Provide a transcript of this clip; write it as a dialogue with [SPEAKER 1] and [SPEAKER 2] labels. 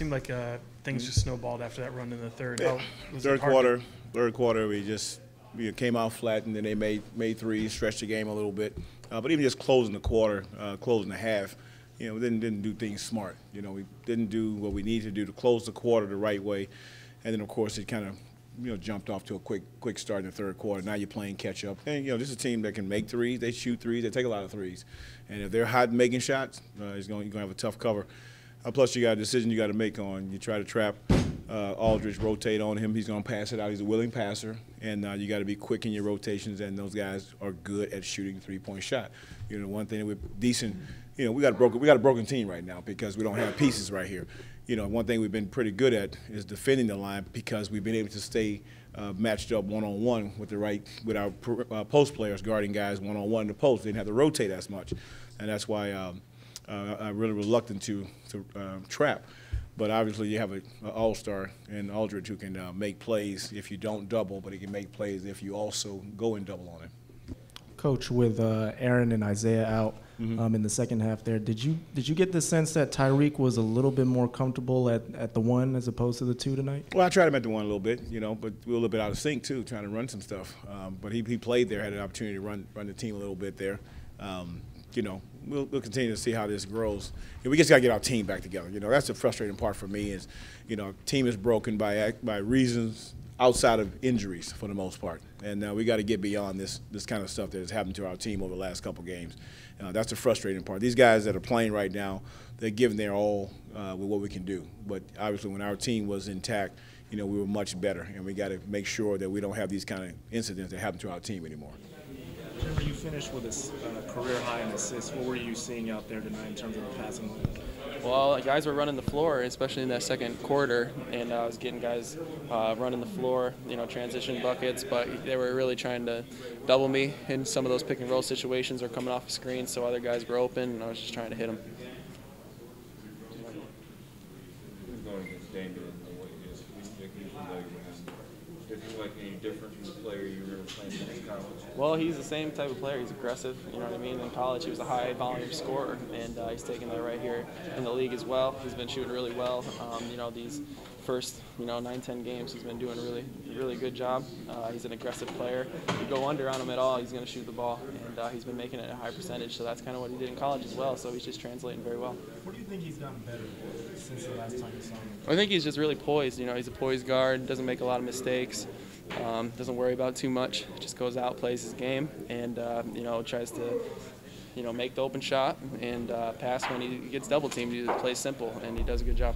[SPEAKER 1] seemed like things just snowballed after that run in the third.
[SPEAKER 2] Yeah. Third quarter, we came out flat, and then they made threes, stretched the game a little bit. But even just closing the quarter, closing the half, we didn't do things smart. We didn't do what we needed to do to close the quarter the right way, and then of course it kind of jumped off to a quick start in the third quarter. Now you're playing catch up, and this is a team that can make threes, they shoot threes, they take a lot of threes, and if they're hot making shots, you're going to have a tough cover. Plus, you got a decision you got to make on. You try to trap Aldridge, rotate on him. He's going to pass it out. He's a willing passer, and you got to be quick in your rotations. And those guys are good at shooting three-point shot. One thing that we're decent. We got a broken team right now because we don't have pieces right here. One thing we've been pretty good at is defending the line because we've been able to stay matched up one-on-one with our post players guarding guys one-on-one in the post. They didn't have to rotate as much, and that's why. I'm really reluctant to trap, but obviously you have an all-star in Aldridge who can make plays if you don't double, but he can make plays if you also go and double on him.
[SPEAKER 3] Coach, with Aaron and Isaiah out in the second half there, did you get the sense that Tyreek was a little bit more comfortable at the one as opposed to the two tonight?
[SPEAKER 2] Well, I tried him at the one a little bit, but we were a little bit out of sync too, trying to run some stuff. But he played there, had an opportunity to run the team a little bit there. We'll continue to see how this grows. We just got to get our team back together. That's the frustrating part for me is, team is broken by reasons outside of injuries for the most part. And we got to get beyond this kind of stuff that has happened to our team over the last couple games. That's the frustrating part. These guys that are playing right now, they're giving their all with what we can do. But obviously when our team was intact, we were much better. And we got to make sure that we don't have these kind of incidents that happen to our team anymore.
[SPEAKER 4] Jimmer, you finished with a career high in assists. What were you seeing out there tonight in terms of the passing lanes?
[SPEAKER 5] Well, guys were running the floor, especially in that second quarter, and I was getting guys running the floor, transition buckets, but they were really trying to double me in some of those pick and roll situations or coming off the screen, so other guys were open, and I was just trying to hit them.
[SPEAKER 6] Going against Damian and what he is, does he look like any different from the player you were playing in college?
[SPEAKER 5] Well, he's the same type of player. He's aggressive, you know what I mean? In college, he was a high-volume scorer, and he's taking that right here in the league as well. He's been shooting really well. These first, 9-10 games, he's been doing a really good job. He's an aggressive player. If you go under on him at all, he's going to shoot the ball, and he's been making it a high percentage, so that's kind of what he did in college as well, so he's just translating very well.
[SPEAKER 4] What do you think he's gotten better since the last time you saw him?
[SPEAKER 5] I think he's just really poised. He's a poised guard, doesn't make a lot of mistakes. Doesn't worry about too much, just goes out, plays his game, and tries to make the open shot and pass when he gets double teamed. He plays simple, and he does a good job.